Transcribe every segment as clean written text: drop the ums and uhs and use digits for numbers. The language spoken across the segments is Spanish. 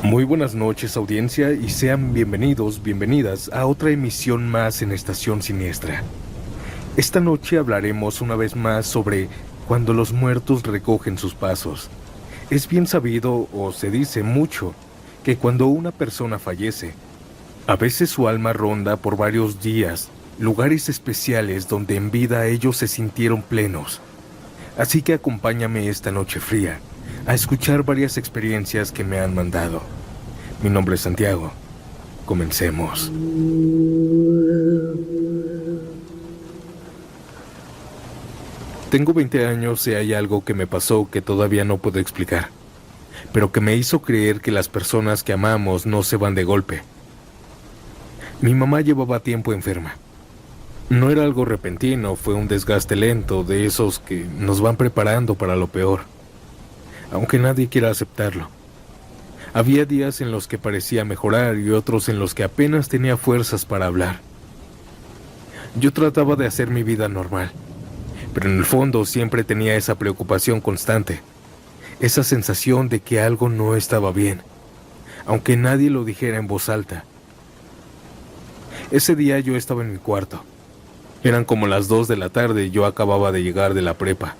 Muy buenas noches, audiencia, y sean bienvenidos, bienvenidas a otra emisión más en Estación Siniestra. Esta noche hablaremos una vez más sobre cuando los muertos recogen sus pasos. Es bien sabido, o se dice mucho, que cuando una persona fallece, a veces su alma ronda por varios días lugares especiales donde en vida ellos se sintieron plenos. Así que acompáñame esta noche fría a escuchar varias experiencias que me han mandado. Mi nombre es Santiago. Comencemos. Tengo 20 años y hay algo que me pasó que todavía no puedo explicar, pero que me hizo creer que las personas que amamos no se van de golpe. Mi mamá llevaba tiempo enferma. No era algo repentino, fue un desgaste lento de esos que nos van preparando para lo peor, aunque nadie quiera aceptarlo. Había días en los que parecía mejorar y otros en los que apenas tenía fuerzas para hablar. Yo trataba de hacer mi vida normal, pero en el fondo siempre tenía esa preocupación constante, esa sensación de que algo no estaba bien, aunque nadie lo dijera en voz alta. Ese día yo estaba en mi cuarto. Eran como las 2 de la tarde y yo acababa de llegar de la prepa,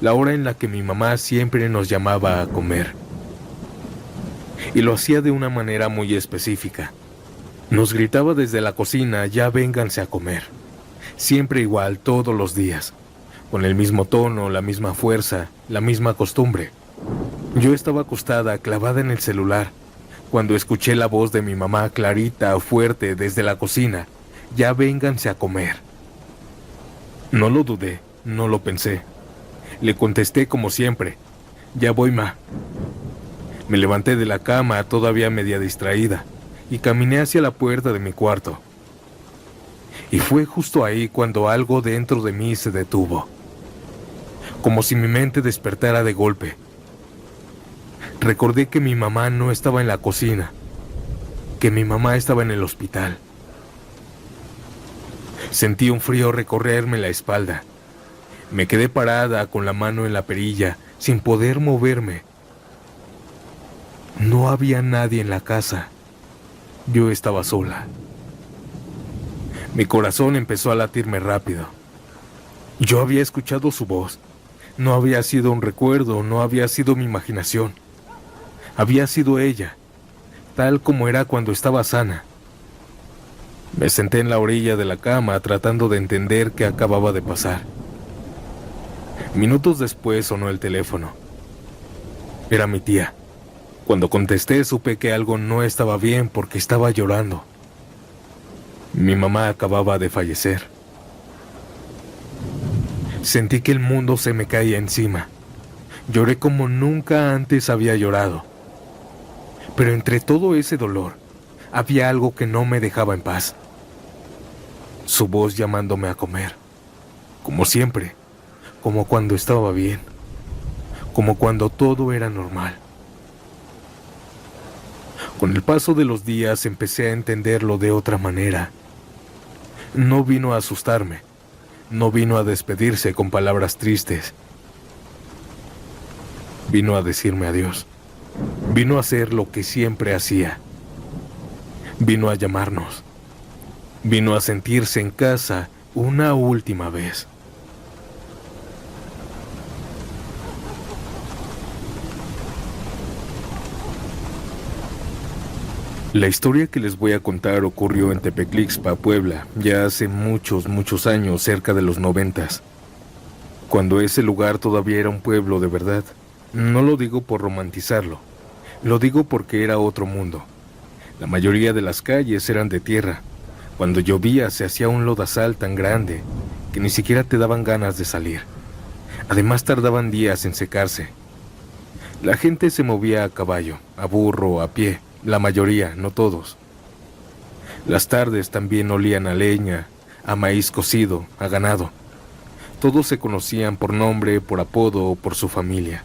la hora en la que mi mamá siempre nos llamaba a comer. Y lo hacía de una manera muy específica. Nos gritaba desde la cocina: ya vénganse a comer. Siempre igual, todos los días, con el mismo tono, la misma fuerza, la misma costumbre. Yo estaba acostada, clavada en el celular, cuando escuché la voz de mi mamá clarita, fuerte, desde la cocina: ya vénganse a comer. No lo dudé, no lo pensé. Le contesté como siempre: ya voy, ma. Me levanté de la cama, todavía media distraída, y caminé hacia la puerta de mi cuarto. Y fue justo ahí cuando algo dentro de mí se detuvo, como si mi mente despertara de golpe. Recordé que mi mamá no estaba en la cocina, que mi mamá estaba en el hospital. Sentí un frío recorrerme la espalda. Me quedé parada con la mano en la perilla, sin poder moverme. No había nadie en la casa. Yo estaba sola. Mi corazón empezó a latirme rápido. Yo había escuchado su voz. No había sido un recuerdo, no había sido mi imaginación. Había sido ella, tal como era cuando estaba sana. Me senté en la orilla de la cama tratando de entender qué acababa de pasar. Minutos después sonó el teléfono. Era mi tía. Cuando contesté supe que algo no estaba bien porque estaba llorando. Mi mamá acababa de fallecer. Sentí que el mundo se me caía encima. Lloré como nunca antes había llorado. Pero entre todo ese dolor, había algo que no me dejaba en paz. Su voz llamándome a comer. Como siempre, como cuando estaba bien, como cuando todo era normal. Con el paso de los días empecé a entenderlo de otra manera. No vino a asustarme, no vino a despedirse con palabras tristes. Vino a decirme adiós. Vino a hacer lo que siempre hacía. Vino a llamarnos. Vino a sentirse en casa una última vez. La historia que les voy a contar ocurrió en Tepeclixpa, Puebla, ya hace muchos años, cerca de los 90s, cuando ese lugar todavía era un pueblo de verdad. No lo digo por romantizarlo, lo digo porque era otro mundo. La mayoría de las calles eran de tierra. Cuando llovía se hacía un lodazal tan grande que ni siquiera te daban ganas de salir. Además tardaban días en secarse. La gente se movía a caballo, a burro, a pie. La mayoría, no todos. Las tardes también olían a leña, a maíz cocido, a ganado. Todos se conocían por nombre, por apodo o por su familia.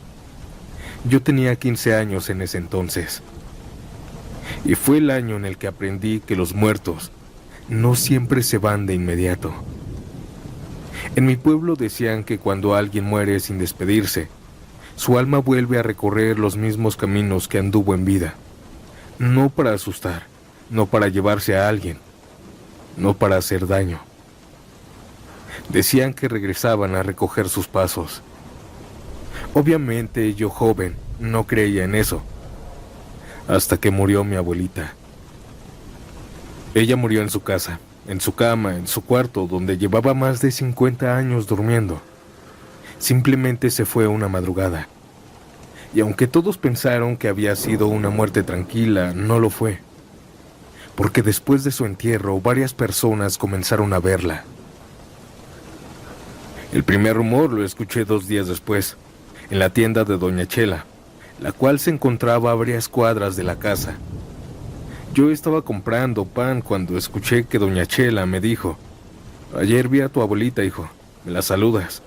Yo tenía 15 años en ese entonces. Y fue el año en el que aprendí que los muertos no siempre se van de inmediato. En mi pueblo decían que cuando alguien muere sin despedirse, su alma vuelve a recorrer los mismos caminos que anduvo en vida. No para asustar, no para llevarse a alguien, no para hacer daño. Decían que regresaban a recoger sus pasos. Obviamente yo, joven, no creía en eso, hasta que murió mi abuelita. Ella murió en su casa, en su cama, en su cuarto, donde llevaba más de 50 años durmiendo. Simplemente se fue una madrugada. Y aunque todos pensaron que había sido una muerte tranquila, no lo fue. Porque después de su entierro, varias personas comenzaron a verla. El primer rumor lo escuché 2 días después, en la tienda de Doña Chela, la cual se encontraba a varias cuadras de la casa. Yo estaba comprando pan cuando escuché que Doña Chela me dijo: ayer vi a tu abuelita, hijo, ¿me la saludas?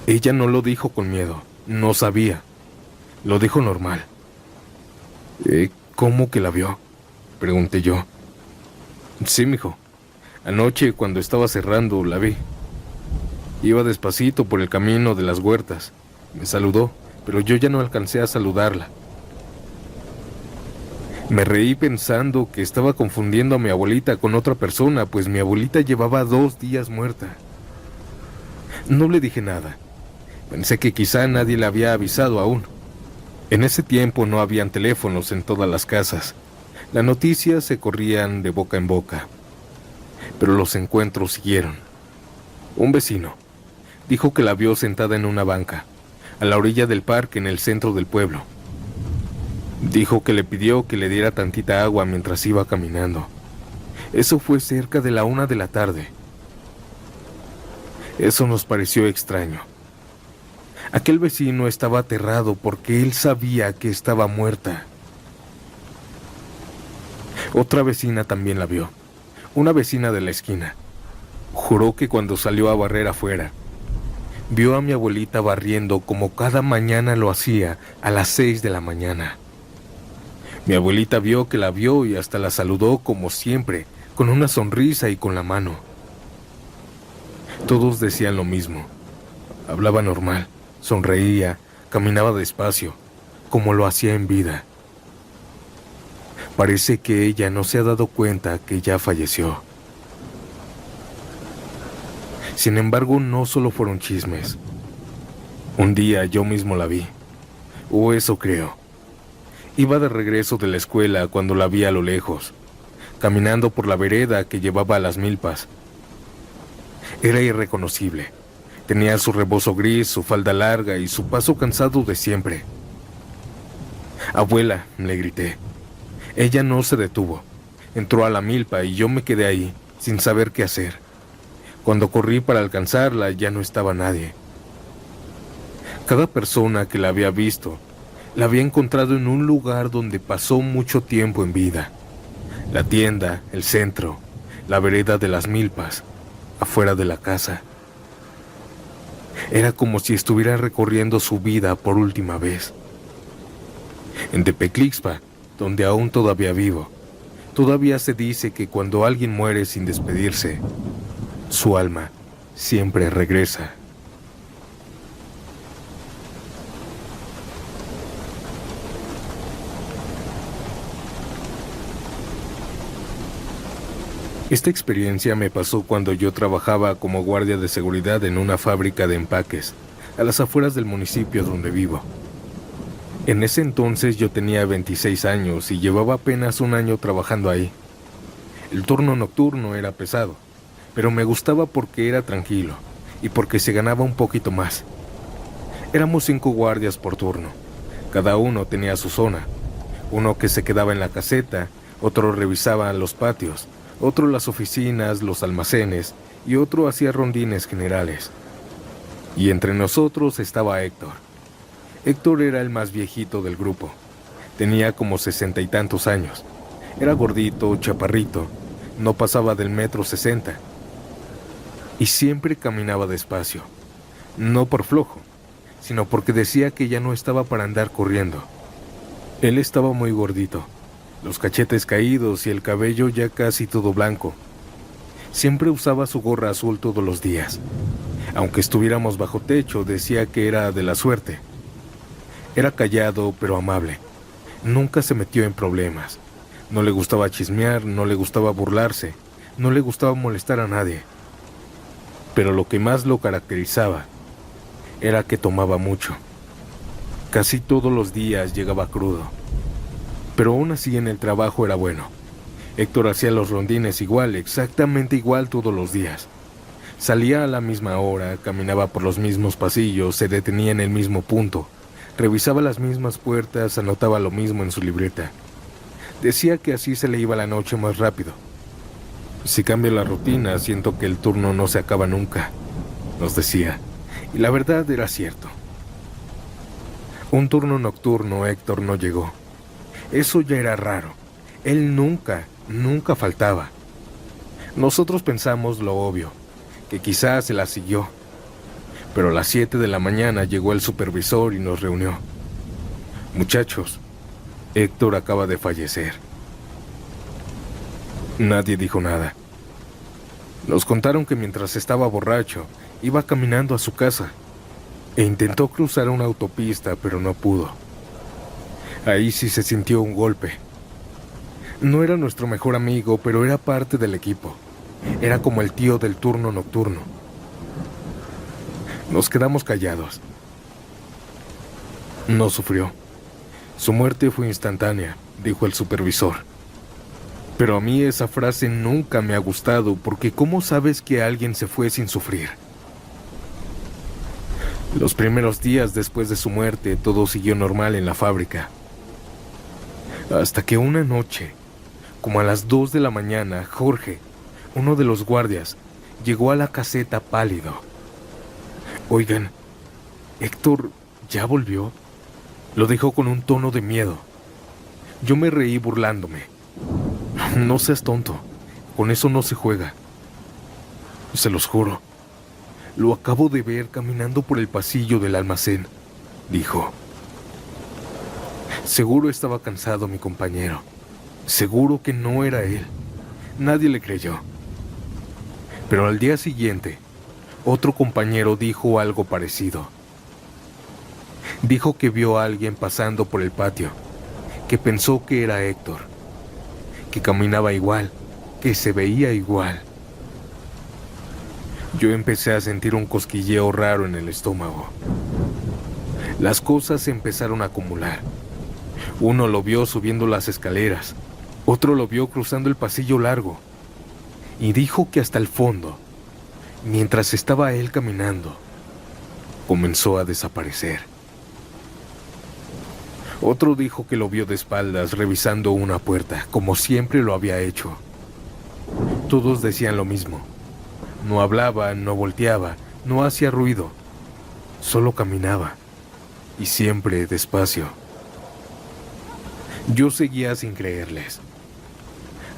Ella no lo dijo con miedo, no sabía, lo dijo normal. ¿Cómo que la vio?, pregunté yo. Sí, mijo, anoche cuando estaba cerrando la vi. Iba despacito por el camino de las huertas, me saludó, pero yo ya no alcancé a saludarla. Me reí pensando que estaba confundiendo a mi abuelita con otra persona, pues mi abuelita llevaba 2 días muerta. No le dije nada. Pensé que quizá nadie le había avisado aún. En ese tiempo no habían teléfonos en todas las casas. Las noticias se corrían de boca en boca. Pero los encuentros siguieron. Un vecino dijo que la vio sentada en una banca, a la orilla del parque en el centro del pueblo. Dijo que le pidió que le diera tantita agua mientras iba caminando. Eso fue cerca de la 1 de la tarde. Eso nos pareció extraño. Aquel vecino estaba aterrado porque él sabía que estaba muerta. Otra vecina también la vio, una vecina de la esquina. Juró que cuando salió a barrer afuera, vio a mi abuelita barriendo como cada mañana lo hacía a las 6 de la mañana. Mi abuelita vio que la vio y hasta la saludó como siempre, con una sonrisa y con la mano. Todos decían lo mismo. Hablaba normal, sonreía, caminaba despacio, como lo hacía en vida. Parece que ella no se ha dado cuenta que ya falleció. Sin embargo, no solo fueron chismes. Un día yo mismo la vi, o eso creo. Iba de regreso de la escuela cuando la vi a lo lejos, caminando por la vereda que llevaba a las milpas. Era irreconocible. Tenía su rebozo gris, su falda larga y su paso cansado de siempre. Abuela, le grité. Ella no se detuvo. Entró a la milpa y yo me quedé ahí, sin saber qué hacer. Cuando corrí para alcanzarla, ya no estaba nadie. Cada persona que la había visto, la había encontrado en un lugar donde pasó mucho tiempo en vida. La tienda, el centro, la vereda de las milpas, afuera de la casa. Era como si estuviera recorriendo su vida por última vez. En Tepeclixpa, donde aún todavía vivo, todavía se dice que cuando alguien muere sin despedirse, su alma siempre regresa. Esta experiencia me pasó cuando yo trabajaba como guardia de seguridad en una fábrica de empaques, a las afueras del municipio donde vivo. En ese entonces yo tenía 26 años y llevaba apenas 1 año trabajando ahí. El turno nocturno era pesado, pero me gustaba porque era tranquilo y porque se ganaba un poquito más. Éramos 5 guardias por turno. Cada uno tenía su zona. Uno que se quedaba en la caseta, otro revisaba los patios, otro las oficinas, los almacenes y otro hacía rondines generales. Y entre nosotros estaba Héctor. Héctor era el más viejito del grupo. Tenía como 60 y tantos años. Era gordito, chaparrito, no pasaba del 1,60 m. Y siempre caminaba despacio. No por flojo, sino porque decía que ya no estaba para andar corriendo. Él estaba muy gordito, los cachetes caídos y el cabello ya casi todo blanco. Siempre usaba su gorra azul todos los días. Aunque estuviéramos bajo techo, decía que era de la suerte. Era callado pero amable. Nunca se metió en problemas. No le gustaba chismear, no le gustaba burlarse, no le gustaba molestar a nadie. Pero lo que más lo caracterizaba era que tomaba mucho. Casi todos los días llegaba crudo. Pero aún así en el trabajo era bueno. Héctor hacía los rondines igual, exactamente igual todos los días. Salía a la misma hora, caminaba por los mismos pasillos, se detenía en el mismo punto, revisaba las mismas puertas, anotaba lo mismo en su libreta. Decía que así se le iba la noche más rápido. Si cambio la rutina, siento que el turno no se acaba nunca, nos decía. Y la verdad era cierto. Un turno nocturno, Héctor no llegó. Eso ya era raro. Él nunca faltaba. Nosotros pensamos lo obvio, que quizás se la siguió. Pero a las 7 de la mañana llegó el supervisor y nos reunió. Muchachos, Héctor acaba de fallecer. Nadie dijo nada. Nos contaron que mientras estaba borracho, iba caminando a su casa e intentó cruzar una autopista, pero no pudo. Ahí sí se sintió un golpe. No era nuestro mejor amigo, pero era parte del equipo. Era como el tío del turno nocturno. Nos quedamos callados. No sufrió. Su muerte fue instantánea, dijo el supervisor. Pero a mí esa frase nunca me ha gustado, porque ¿cómo sabes que alguien se fue sin sufrir? Los primeros días después de su muerte, todo siguió normal en la fábrica. Hasta que una noche, como a las 2 de la mañana, Jorge, uno de los guardias, llegó a la caseta pálido. Oigan, ¿Héctor ya volvió? Lo dijo con un tono de miedo. Yo me reí burlándome. No seas tonto, con eso no se juega. Se los juro. Lo acabo de ver caminando por el pasillo del almacén, dijo. Seguro estaba cansado mi compañero. Seguro que no era él. Nadie le creyó. Pero al día siguiente, otro compañero dijo algo parecido. Dijo que vio a alguien pasando por el patio, que pensó que era Héctor, que caminaba igual, que se veía igual. Yo empecé a sentir un cosquilleo raro en el estómago. Las cosas se empezaron a acumular. Uno lo vio subiendo las escaleras, otro lo vio cruzando el pasillo largo, y dijo que hasta el fondo, mientras estaba él caminando, comenzó a desaparecer. Otro dijo que lo vio de espaldas revisando una puerta, como siempre lo había hecho. Todos decían lo mismo. No hablaba, no volteaba, no hacía ruido. Solo caminaba, y siempre despacio. Yo seguía sin creerles,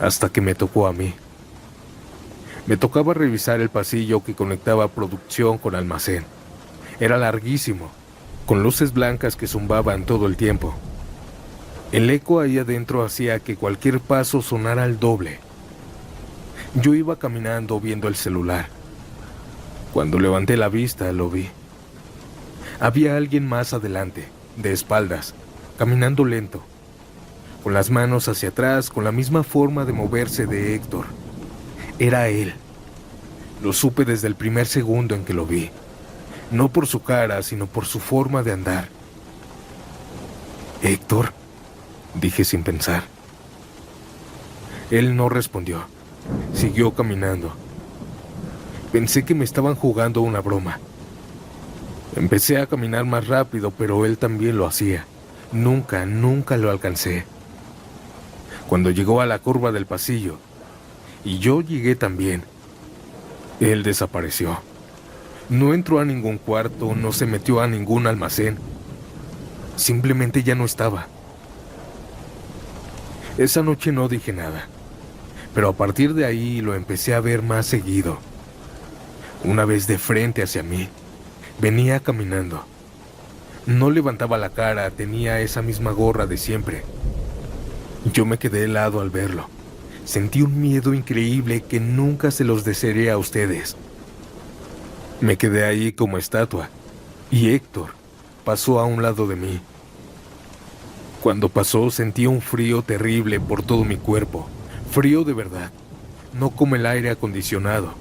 hasta que me tocó a mí. Me tocaba revisar el pasillo que conectaba producción con almacén. Era larguísimo, con luces blancas que zumbaban todo el tiempo. El eco ahí adentro hacía que cualquier paso sonara al doble. Yo iba caminando viendo el celular. Cuando levanté la vista, lo vi. Había alguien más adelante, de espaldas, caminando lento, con las manos hacia atrás, con la misma forma de moverse de Héctor. Era él. Lo supe desde el primer segundo en que lo vi. No por su cara, sino por su forma de andar. «¿Héctor?», dije sin pensar. Él no respondió. Siguió caminando. Pensé que me estaban jugando una broma. Empecé a caminar más rápido, pero él también lo hacía. Nunca lo alcancé. Cuando llegó a la curva del pasillo, y yo llegué también, él desapareció. No entró a ningún cuarto, no se metió a ningún almacén. Simplemente ya no estaba. Esa noche no dije nada, pero a partir de ahí lo empecé a ver más seguido. Una vez de frente hacia mí, venía caminando. No levantaba la cara, tenía esa misma gorra de siempre. Yo me quedé helado al verlo. Sentí un miedo increíble que nunca se los desearé a ustedes. Me quedé ahí como estatua, y Héctor pasó a un lado de mí. Cuando pasó sentí un frío terrible por todo mi cuerpo, frío de verdad, no como el aire acondicionado.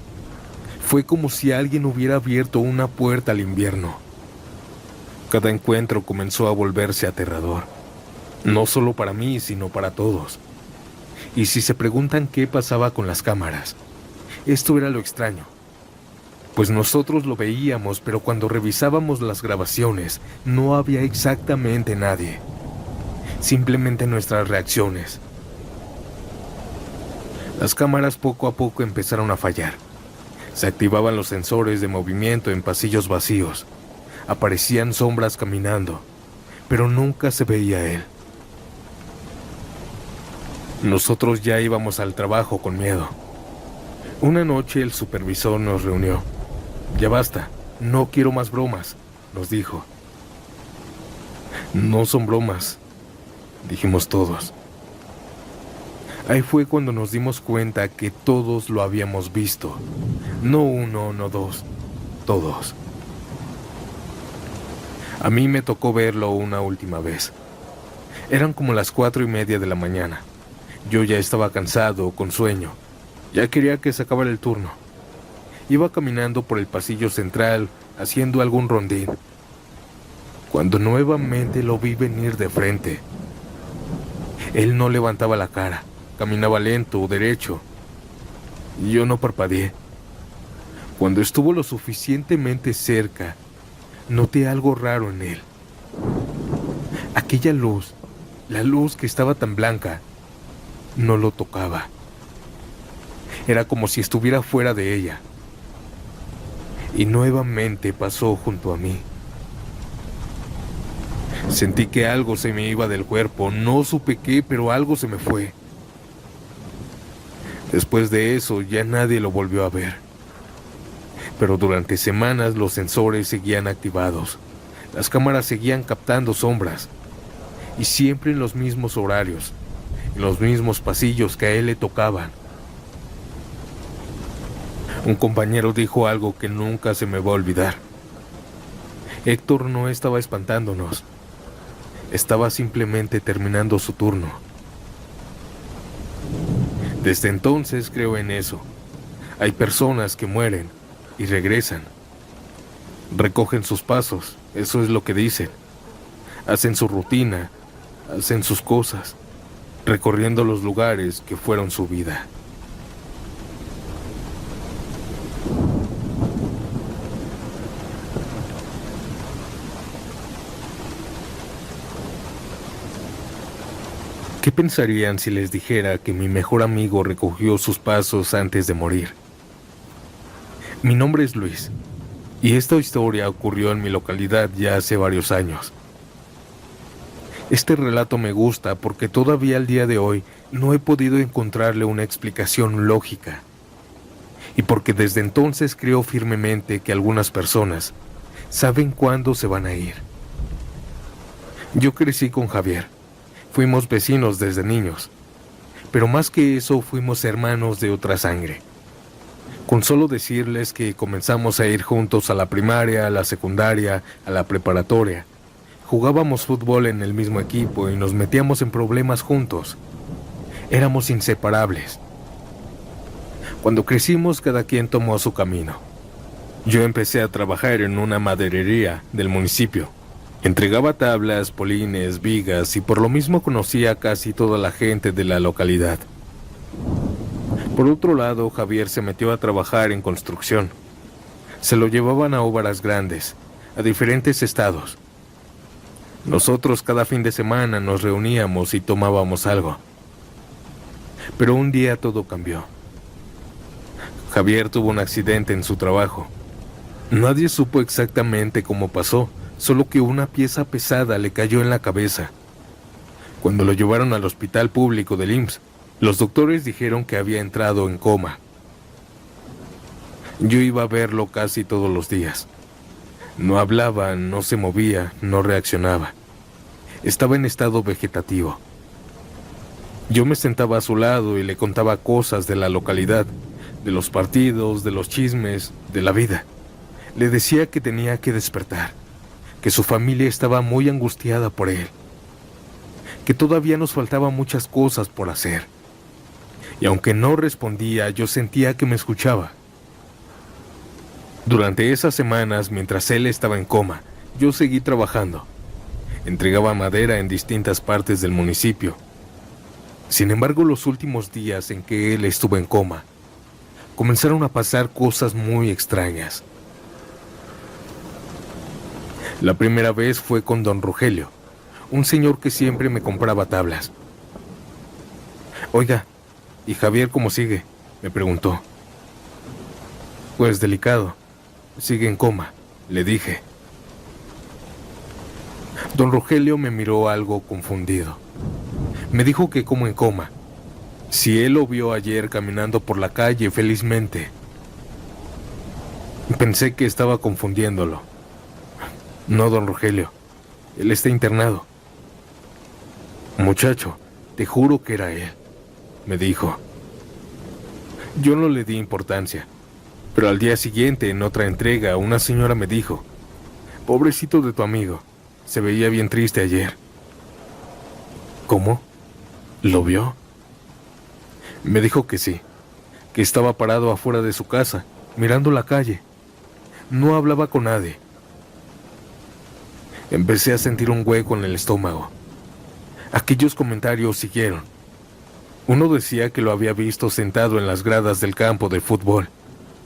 Fue como si alguien hubiera abierto una puerta al invierno. Cada encuentro comenzó a volverse aterrador, no solo para mí, sino para todos. Y si se preguntan qué pasaba con las cámaras, esto era lo extraño. Pues nosotros lo veíamos, pero cuando revisábamos las grabaciones, no había exactamente nadie. Simplemente nuestras reacciones. Las cámaras poco a poco empezaron a fallar. Se activaban los sensores de movimiento en pasillos vacíos. Aparecían sombras caminando, pero nunca se veía él. Nosotros ya íbamos al trabajo con miedo. Una noche el supervisor nos reunió. Ya basta, no quiero más bromas, nos dijo. No son bromas, dijimos todos. Ahí fue cuando nos dimos cuenta que todos lo habíamos visto. No uno, no dos, todos. A mí me tocó verlo una última vez. Eran como las 4:30 de la mañana. Yo ya estaba cansado, con sueño. Ya quería que se acabara el turno. Iba caminando por el pasillo central, haciendo algún rondín, cuando nuevamente lo vi venir de frente. Él no levantaba la cara, caminaba lento, derecho. Y yo no parpadeé. Cuando estuvo lo suficientemente cerca, noté algo raro en él. Aquella luz, la luz que estaba tan blanca, no lo tocaba. Era como si estuviera fuera de ella. Y nuevamente pasó junto a mí. Sentí que algo se me iba del cuerpo, no supe qué, pero algo se me fue. Después de eso ya nadie lo volvió a ver. Pero durante semanas los sensores seguían activados. Las cámaras seguían captando sombras. Y siempre en los mismos horarios, en los mismos pasillos que a él le tocaban. Un compañero dijo algo que nunca se me va a olvidar. Héctor no estaba espantándonos. Estaba simplemente terminando su turno. Desde entonces creo en eso. Hay personas que mueren y regresan. Recogen sus pasos, eso es lo que dicen. Hacen su rutina, hacen sus cosas, recorriendo los lugares que fueron su vida. ¿Qué pensarían si les dijera que mi mejor amigo recogió sus pasos antes de morir? Mi nombre es Luis, y esta historia ocurrió en mi localidad ya hace varios años. Este relato me gusta porque todavía al día de hoy no he podido encontrarle una explicación lógica, y porque desde entonces creo firmemente que algunas personas saben cuándo se van a ir. Yo crecí con Javier. Fuimos vecinos desde niños, pero más que eso fuimos hermanos de otra sangre. Con solo decirles que comenzamos a ir juntos a la primaria, a la secundaria, a la preparatoria. Jugábamos fútbol en el mismo equipo y nos metíamos en problemas juntos. Éramos inseparables. Cuando crecimos, cada quien tomó su camino. Yo empecé a trabajar en una maderería del municipio. Entregaba tablas, polines, vigas y por lo mismo conocía a casi toda la gente de la localidad. Por otro lado, Javier se metió a trabajar en construcción. Se lo llevaban a obras grandes, a diferentes estados. Nosotros cada fin de semana nos reuníamos y tomábamos algo. Pero un día todo cambió. Javier tuvo un accidente en su trabajo. Nadie supo exactamente cómo pasó, solo que una pieza pesada le cayó en la cabeza. Cuando lo llevaron al hospital público del IMSS, los doctores dijeron que había entrado en coma. Yo iba a verlo casi todos los días. No hablaba, no se movía, no reaccionaba. Estaba en estado vegetativo. Yo me sentaba a su lado y le contaba cosas de la localidad, de los partidos, de los chismes, de la vida. Le decía que tenía que despertar, que su familia estaba muy angustiada por él, que todavía nos faltaban muchas cosas por hacer. Y aunque no respondía, yo sentía que me escuchaba. Durante esas semanas, mientras él estaba en coma, yo seguí trabajando. Entregaba madera en distintas partes del municipio. Sin embargo, los últimos días en que él estuvo en coma, comenzaron a pasar cosas muy extrañas. La primera vez fue con don Rogelio, un señor que siempre me compraba tablas. Oiga, ¿y Javier cómo sigue?, me preguntó. Pues delicado, sigue en coma, le dije. Don Rogelio me miró algo confundido. Me dijo que como en coma, si él lo vio ayer caminando por la calle felizmente. Pensé que estaba confundiéndolo. No, don Rogelio, él está internado. Muchacho, te juro que era él, me dijo. Yo no le di importancia, pero al día siguiente, en otra entrega, una señora me dijo: pobrecito de tu amigo, se veía bien triste ayer. ¿Cómo? ¿Lo vio? Me dijo que sí, que estaba parado afuera de su casa, mirando la calle. No hablaba con nadie. Empecé a sentir un hueco en el estómago. Aquellos comentarios siguieron. Uno decía que lo había visto sentado en las gradas del campo de fútbol,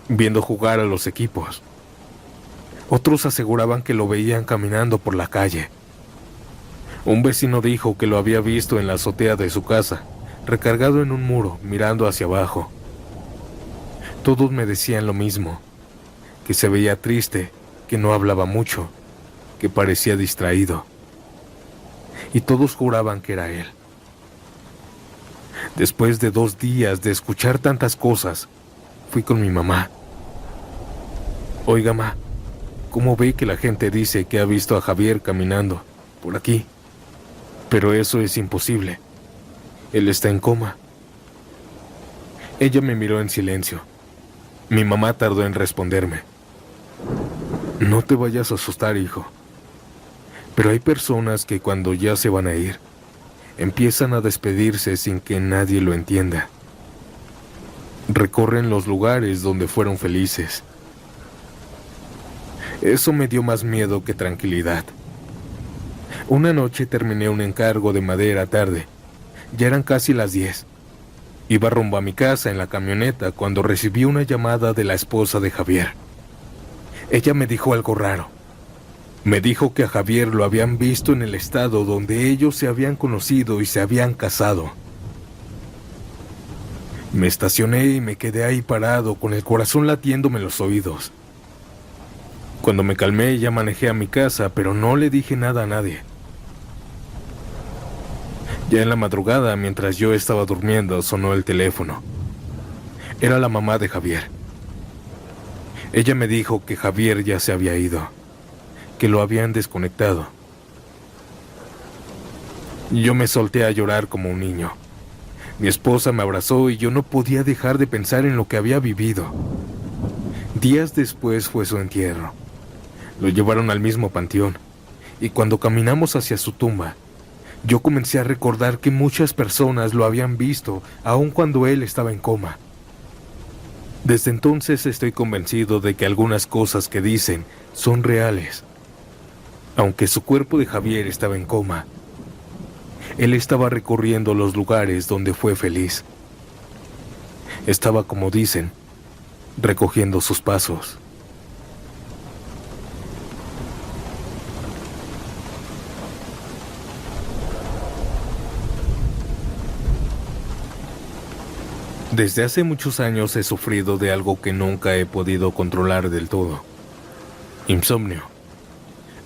viendo jugar a los equipos. Otros aseguraban que lo veían caminando por la calle. Un vecino dijo que lo había visto en la azotea de su casa, recargado en un muro, mirando hacia abajo. Todos me decían lo mismo, que se veía triste, que no hablaba mucho, que parecía distraído. Y todos juraban que era él. Después de 2 días de escuchar tantas cosas, fui con mi mamá. Oiga, ma, ¿cómo ve que la gente dice que ha visto a Javier caminando por aquí? Pero eso es imposible. Él está en coma. Ella me miró en silencio. Mi mamá tardó en responderme. No te vayas a asustar, hijo. Pero hay personas que cuando ya se van a ir, empiezan a despedirse sin que nadie lo entienda. Recorren los lugares donde fueron felices. Eso me dio más miedo que tranquilidad. Una noche terminé un encargo de madera tarde. Ya eran casi las 10. Iba rumbo a mi casa en la camioneta cuando recibí una llamada de la esposa de Javier. Ella me dijo algo raro. Me dijo que a Javier lo habían visto en el estado donde ellos se habían conocido y se habían casado. Me estacioné y me quedé ahí parado con el corazón latiéndome en los oídos. Cuando me calmé ya manejé a mi casa, pero no le dije nada a nadie. Ya en la madrugada, mientras yo estaba durmiendo, sonó el teléfono. Era la mamá de Javier. Ella me dijo que Javier ya se había ido, que lo habían desconectado. Yo me solté a llorar como un niño. Mi esposa me abrazó y yo no podía dejar de pensar en lo que había vivido. Días después fue su entierro. Lo llevaron al mismo panteón, y cuando caminamos hacia su tumba, yo comencé a recordar que muchas personas lo habían visto, aun cuando él estaba en coma. Desde entonces estoy convencido de que algunas cosas que dicen son reales. Aunque su cuerpo de Javier estaba en coma, él estaba recorriendo los lugares donde fue feliz. Estaba, como dicen, recogiendo sus pasos. Desde hace muchos años he sufrido de algo que nunca he podido controlar del todo. Insomnio.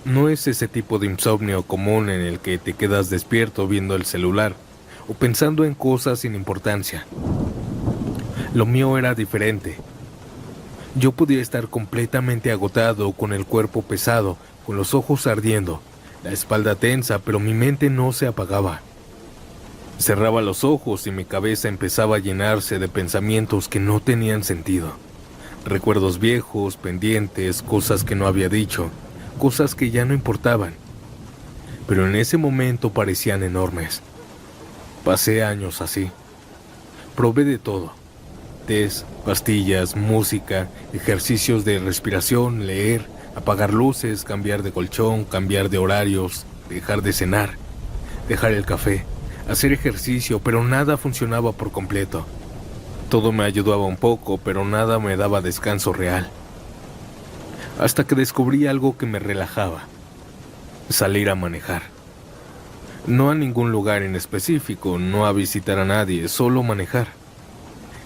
No es ese tipo de insomnio común en el que te quedas despierto viendo el celular o pensando en cosas sin importancia. Lo mío era diferente. Yo podía estar completamente agotado, con el cuerpo pesado, con los ojos ardiendo, la espalda tensa, pero mi mente no se apagaba. Cerraba los ojos y mi cabeza empezaba a llenarse de pensamientos que no tenían sentido. Recuerdos viejos, pendientes, cosas que no había dicho, cosas que ya no importaban. pero en ese momento parecían enormes. Pasé años así. Probé de todo: tés, pastillas, música, ejercicios de respiración, leer, apagar luces, cambiar de colchón, cambiar de horarios, dejar de cenar, dejar el café, hacer ejercicio, pero nada funcionaba por completo. Todo me ayudaba un poco, pero nada me daba descanso real. Hasta que descubrí algo que me relajaba: salir a manejar. No a ningún lugar en específico, no a visitar a nadie, solo manejar.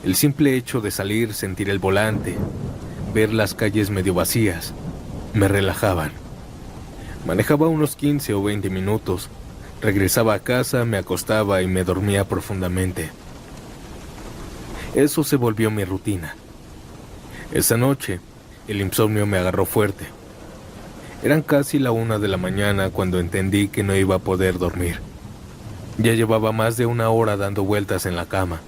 El simple hecho de salir, sentir el volante, ver las calles medio vacías, me relajaban. Manejaba unos 15 o 20 minutos, regresaba a casa, me acostaba y me dormía profundamente. Eso se volvió mi rutina. Esa noche, el insomnio me agarró fuerte. Eran casi la 1 de la mañana cuando entendí que no iba a poder dormir. Ya llevaba más de 1 hora dando vueltas en la cama,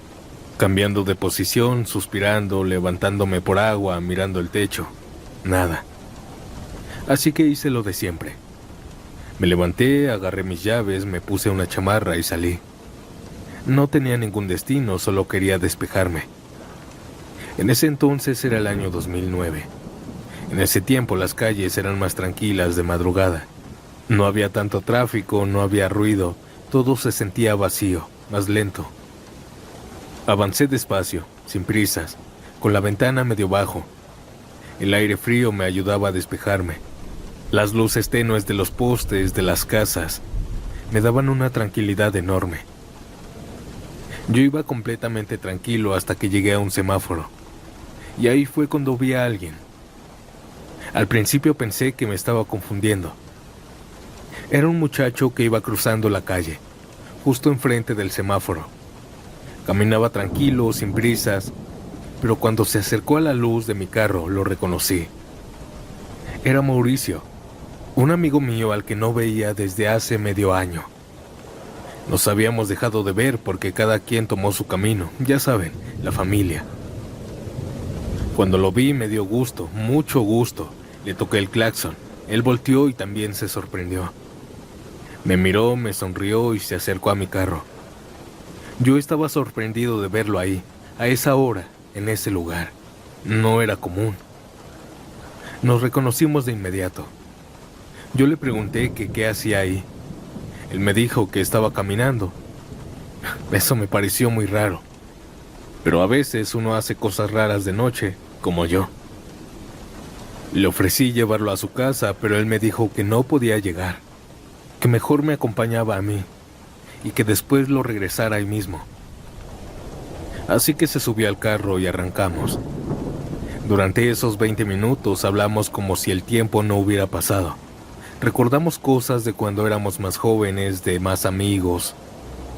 cambiando de posición, suspirando, levantándome por agua, mirando el techo. Nada. Así que hice lo de siempre. Me levanté, agarré mis llaves, me puse una chamarra y salí. No tenía ningún destino, solo quería despejarme. En ese entonces era el año 2009. En ese tiempo las calles eran más tranquilas de madrugada. No había tanto tráfico, no había ruido, todo se sentía vacío, más lento. Avancé despacio, sin prisas, con la ventana medio bajo. El aire frío me ayudaba a despejarme. Las luces tenues de los postes, de las casas, me daban una tranquilidad enorme. Yo iba completamente tranquilo hasta que llegué a un semáforo. Y ahí fue cuando vi a alguien. Al principio pensé que me estaba confundiendo. Era un muchacho que iba cruzando la calle, justo enfrente del semáforo. Caminaba tranquilo, sin prisas, pero cuando se acercó a la luz de mi carro lo reconocí. Era Mauricio, un amigo mío al que no veía desde hace medio año. Nos habíamos dejado de ver porque cada quien tomó su camino, ya saben, la familia. Cuando lo vi me dio gusto, mucho gusto. Le toqué el claxon. Él volteó y también se sorprendió. Me miró, me sonrió y se acercó a mi carro. Yo estaba sorprendido de verlo ahí, a esa hora, en ese lugar. No era común. Nos reconocimos de inmediato. Yo le pregunté que qué hacía ahí. Él me dijo que estaba caminando. Eso me pareció muy raro. Pero a veces uno hace cosas raras de noche, como yo. Le ofrecí llevarlo a su casa, pero él me dijo que no podía llegar, que mejor me acompañaba a mí y que después lo regresara ahí mismo. Así que se subió al carro y arrancamos. Durante esos 20 minutos hablamos como si el tiempo no hubiera pasado. Recordamos cosas de cuando éramos más jóvenes, de más amigos,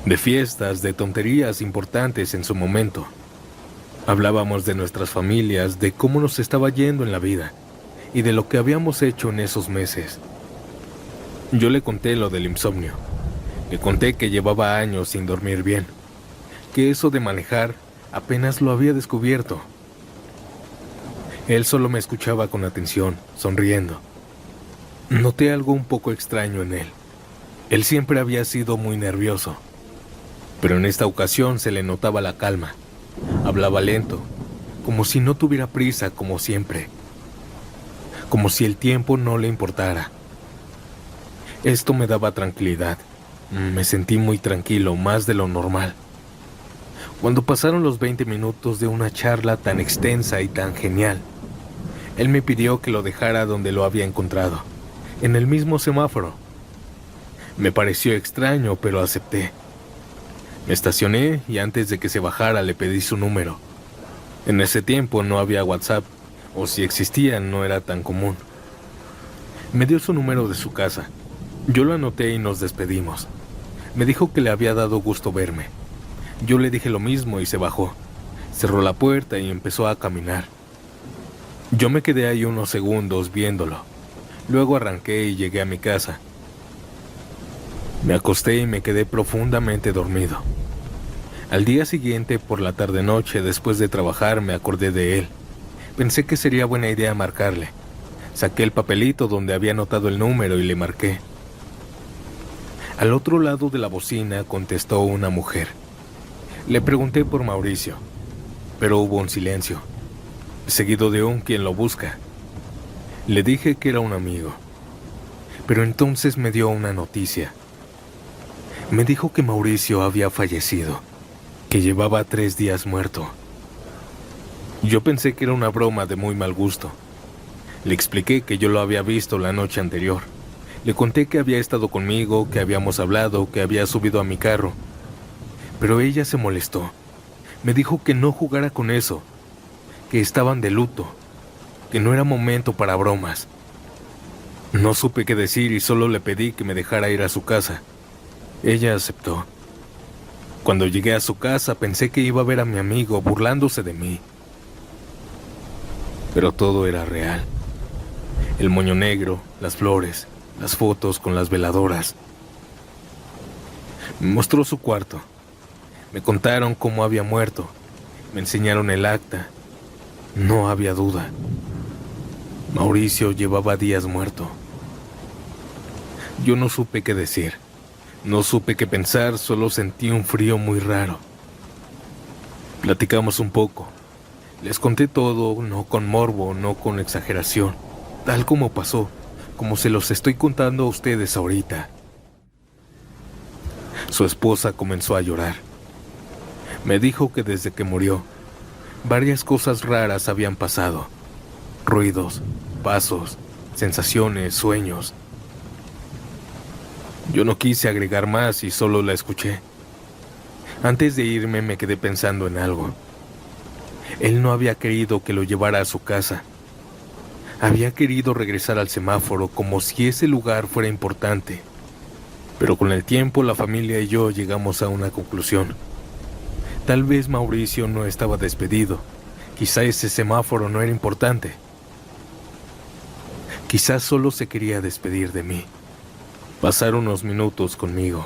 de fiestas, de tonterías importantes en su momento. Hablábamos de nuestras familias, de cómo nos estaba yendo en la vida y de lo que habíamos hecho en esos meses. Yo le conté lo del insomnio. Le conté que llevaba años sin dormir bien, que eso de manejar apenas lo había descubierto. Él solo me escuchaba con atención, sonriendo. Noté algo un poco extraño en él. Él siempre había sido muy nervioso, pero en esta ocasión se le notaba la calma. Hablaba lento, como si no tuviera prisa, como siempre. Como si el tiempo no le importara. Esto me daba tranquilidad. Me sentí muy tranquilo, más de lo normal. Cuando pasaron los 20 minutos de una charla tan extensa y tan genial, él me pidió que lo dejara donde lo había encontrado, en el mismo semáforo. Me pareció extraño, pero acepté. Me estacioné y antes de que se bajara le pedí su número. En ese tiempo no había WhatsApp, o si existía no era tan común. Me dio su número de su casa. Yo lo anoté y nos despedimos. Me dijo que le había dado gusto verme. Yo le dije lo mismo y se bajó. Cerró la puerta y empezó a caminar. Yo me quedé ahí unos segundos viéndolo. Luego arranqué y llegué a mi casa. Me acosté y me quedé profundamente dormido. Al día siguiente, por la tarde-noche, después de trabajar, me acordé de él. Pensé que sería buena idea marcarle. Saqué el papelito donde había anotado el número y le marqué. Al otro lado de la bocina contestó una mujer. Le pregunté por Mauricio, pero hubo un silencio, seguido de un "¿Quién lo busca?". Le dije que era un amigo, pero entonces me dio una noticia. Me dijo que Mauricio había fallecido, que llevaba 3 días muerto. Yo pensé que era una broma de muy mal gusto. Le expliqué que yo lo había visto la noche anterior. Le conté que había estado conmigo, que habíamos hablado, que había subido a mi carro. Pero ella se molestó. Me dijo que no jugara con eso, que estaban de luto, que no era momento para bromas. No supe qué decir y solo le pedí que me dejara ir a su casa. Ella aceptó. Cuando llegué a su casa pensé que iba a ver a mi amigo burlándose de mí. Pero todo era real. El moño negro, las flores, las fotos con las veladoras. Me mostró su cuarto. Me contaron cómo había muerto. Me enseñaron el acta. No había duda. Mauricio llevaba días muerto. Yo no supe qué decir. No supe qué pensar, solo sentí un frío muy raro. Platicamos un poco. Les conté todo, no con morbo, no con exageración. Tal como pasó, como se los estoy contando a ustedes ahorita. Su esposa comenzó a llorar. Me dijo que desde que murió, varias cosas raras habían pasado. Ruidos, pasos, sensaciones, sueños. Yo no quise agregar más y solo la escuché. Antes de irme me quedé pensando en algo. Él no había querido que lo llevara a su casa. Había querido regresar al semáforo como si ese lugar fuera importante. Pero con el tiempo la familia y yo llegamos a una conclusión. Tal vez Mauricio no estaba despedido. Quizá ese semáforo no era importante. Quizás solo se quería despedir de mí. Pasar unos minutos conmigo.